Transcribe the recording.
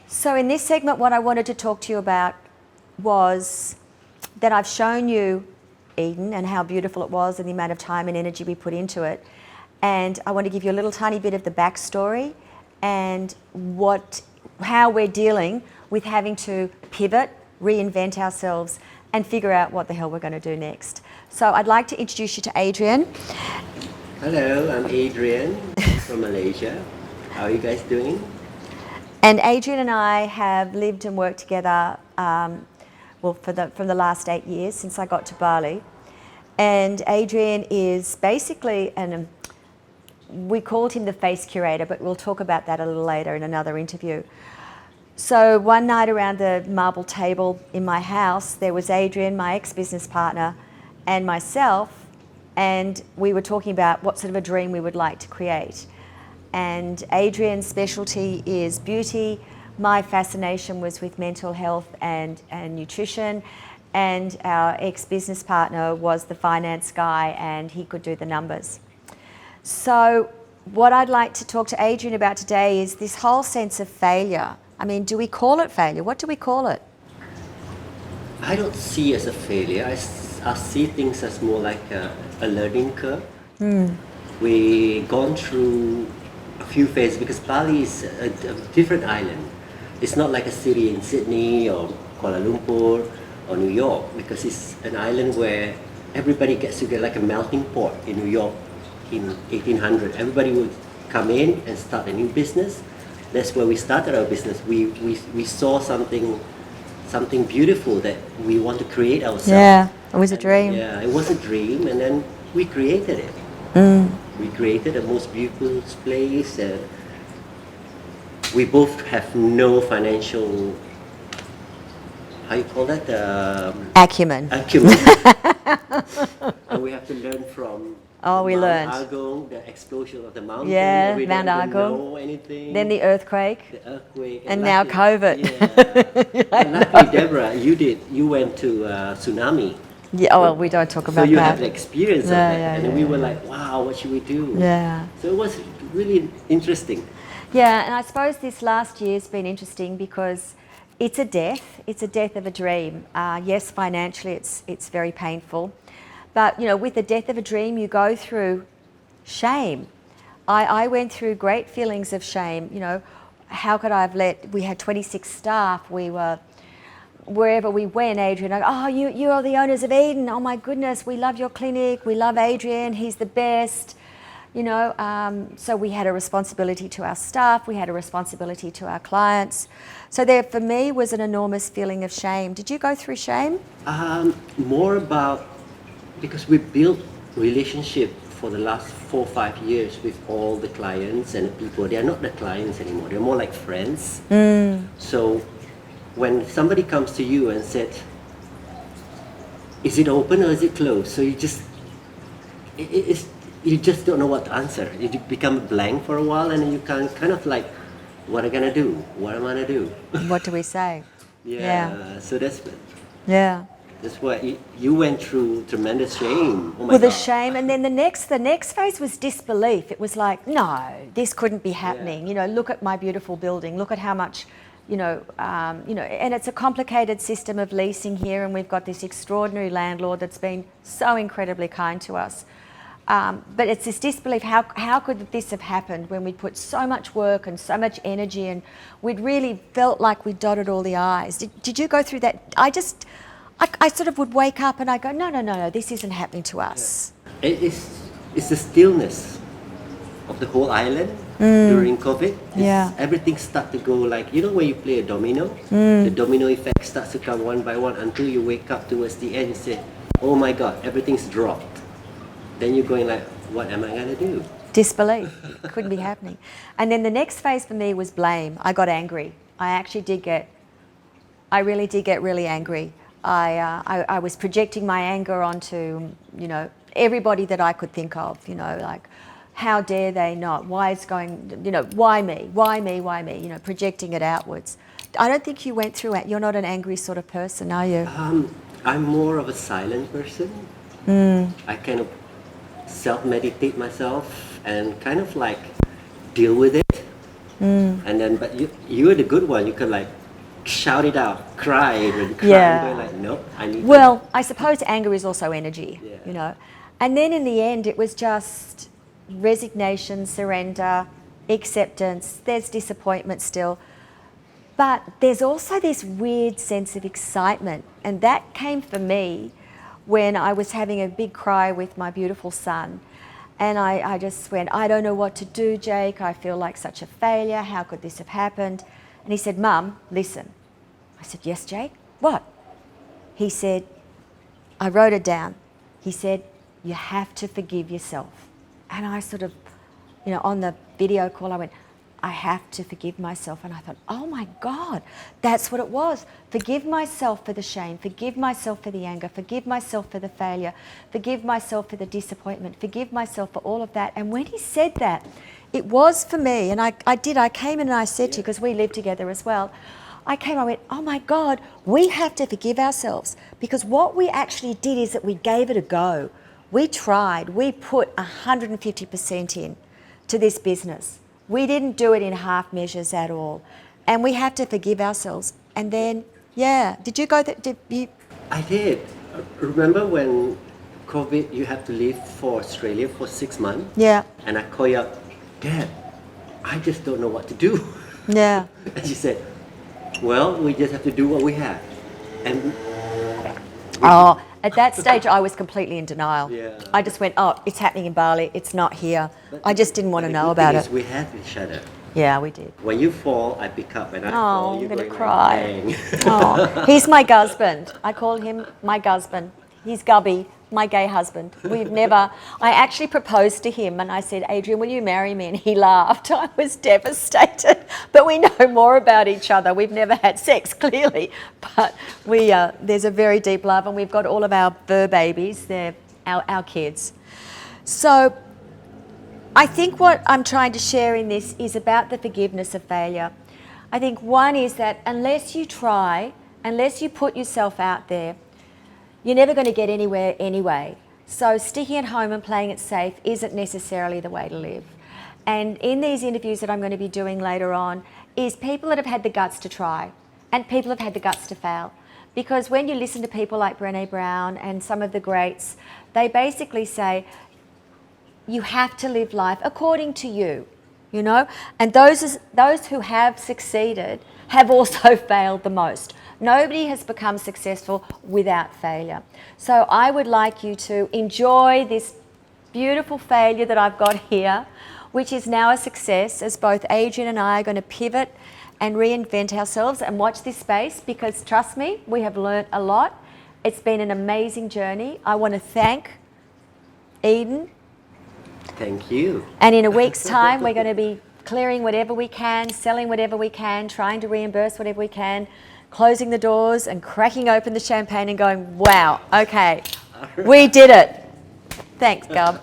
So in this segment, what I wanted to talk to you about was that I've shown you Eden and how beautiful it was and the amount of time and energy we put into it. And I want to give you a little tiny bit of the backstory and how we're dealing with having to pivot, reinvent ourselves, and figure out what the hell we're going to do next. So I'd like to introduce you to Adrian. Hello, I'm Adrian from Malaysia. How are you guys doing? And Adrian and I have lived and worked together from the last 8 years since I got to Bali. And Adrian is basically we called him the face curator, but we'll talk about that a little later in another interview. So one night around the marble table in my house, there was Adrian, my ex-business partner, and myself, and we were talking about what sort of a dream we would like to create. And Adrian's specialty is beauty. My fascination was with mental health and nutrition. And our ex-business partner was the finance guy, and he could do the numbers. So what I'd like to talk to Adrian about today is this whole sense of failure. I mean, do we call it failure? What do we call it? I don't see it as a failure. I see things as more like a learning curve. We've gone through a few phases because Bali is a different island. It's not like a city in Sydney or Kuala Lumpur or New York, because it's an island where everybody gets together, like a melting pot in New York in 1800. Everybody would come in and start a new business. That's where we started our business. We saw something beautiful that we want to create ourselves. Yeah, it was a dream. Yeah, it was a dream, and then we created it. We created the most beautiful place. We both have no financial, how you call that? Acumen. And we have to learn from learned. Argo, the explosion of the mountain. Yeah, we Mount don't Argo. know anything. Then the earthquake. And now luckily- COVID. Yeah. And luckily, Deborah, you went to tsunami. Yeah, well, we don't talk So about you that. have the experience of Yeah, that. yeah, And then yeah, we were like, wow, what should we do? Yeah. So it was really interesting. Yeah, and I suppose this last year's been interesting because it's a death. It's a death of a dream. Yes, financially, it's very painful, but with the death of a dream, you go through shame. I went through great feelings of shame. How could I have we had 26 staff. We were wherever we went, Adrian, you are the owners of Eden. Oh my goodness, we love your clinic. We love Adrian. He's the best. So we had a responsibility to our staff, we had a responsibility to our clients. So there, for me, was an enormous feeling of shame. Did you go through shame? More about, because we built relationship for the last 4 or 5 years with all the clients and the people. They are not the clients anymore, they're more like friends. So when somebody comes to you and said, is it open or is it closed? So you just don't know what to answer. You become blank for a while, and then you can kind of like, what am I gonna do? What am I gonna do? What do we say? Yeah. So that's why you went through tremendous shame. Oh my Well, the God. shame, and then the next phase was disbelief. It was like, no, this couldn't be happening. Look at my beautiful building. Look at how much. And it's a complicated system of leasing here, and we've got this extraordinary landlord that's been so incredibly kind to us. But it's this disbelief, how could this have happened when we'd put so much work and so much energy, and we'd really felt like we dotted all the I's. Did you go through that? I sort of would wake up and I go, no, this isn't happening to us. Yeah. It's the stillness of the whole island during COVID. Everything starts to go like, when you play a domino, the domino effect starts to come one by one until you wake up towards the end and say, oh my God, everything's dropped. Then you're going like, what am I going to do? Disbelief. It couldn't be happening. And then the next phase for me was blame. I got angry. I really did get really angry. I was projecting my anger onto, everybody that I could think of, like, how dare they not? Why it's going, why me? Why me? Projecting it outwards. I don't think you went through it. You're not an angry sort of person, are you? I'm more of a silent person. I kind of self-meditate myself and kind of like deal with it. And then, but you're the good one. You could like shout it out, cry, and cry, Yeah. and go like, nope, I need. Well, I suppose anger is also energy, Yeah. you know. And then in the end, it was just resignation, surrender, acceptance. There's disappointment still. But there's also this weird sense of excitement. And that came for me when I was having a big cry with my beautiful son. And I just went, I don't know what to do, Jake. I feel like such a failure. How could this have happened? And he said, Mum, listen. I said, yes, Jake. What? He said, I wrote it down. He said, you have to forgive yourself. And I sort of, you know, on the video call, I went, I have to forgive myself. And I thought, oh my God, that's what it was. Forgive myself for the shame. Forgive myself for the anger. Forgive myself for the failure. Forgive myself for the disappointment. Forgive myself for all of that. And when he said that, it was for me. And I came in and I said to you, because we live together as well, I went, oh my God, we have to forgive ourselves. Because what we actually did is that we gave it a go. We tried. We put 150% in to this business. We didn't do it in half measures at all. And we have to forgive ourselves. And then, yeah, did you go there? I did. Remember when COVID, you had to leave for Australia for 6 months? Yeah, And I called you up, Dad, I just don't know what to do. yeah. And she said, well, we just have to do what we have. And Oh, at that stage, I was completely in denial. Yeah. I just went, oh, it's happening in Bali. It's not here. but- I just didn't want to but the know good about thing it. is we had each other. Yeah, we did. When you fall, I pick up, and I Oh, fall, I'm you going to going cry. like, bang. Oh, he's my husband. I call him my husband. He's Gubby, my gay husband. I actually proposed to him and I said, Adrian, will you marry me? And he laughed. I was devastated. But we know more about each other. We've never had sex, clearly. But there's a very deep love, and we've got all of our fur babies. They're our kids. So I think what I'm trying to share in this is about the forgiveness of failure. I think one is that unless you try, unless you put yourself out there, you're never going to get anywhere anyway. So sticking at home and playing it safe isn't necessarily the way to live. And in these interviews that I'm going to be doing later on is people that have had the guts to try and people have had the guts to fail. Because when you listen to people like Brené Brown and some of the greats, they basically say, you have to live life according to you, you know? And those who have succeeded have also failed the most. Nobody has become successful without failure. So I would like you to enjoy this beautiful failure that I've got here, which is now a success, as both Adrian and I are going to pivot and reinvent ourselves and watch this space, because trust me, we have learnt a lot. It's been an amazing journey. I want to thank Eden. Thank you. And in a week's time, we're going to be clearing whatever we can, selling whatever we can, trying to reimburse whatever we can, closing the doors and cracking open the champagne and going, wow, okay, we did it. Thanks, Gub.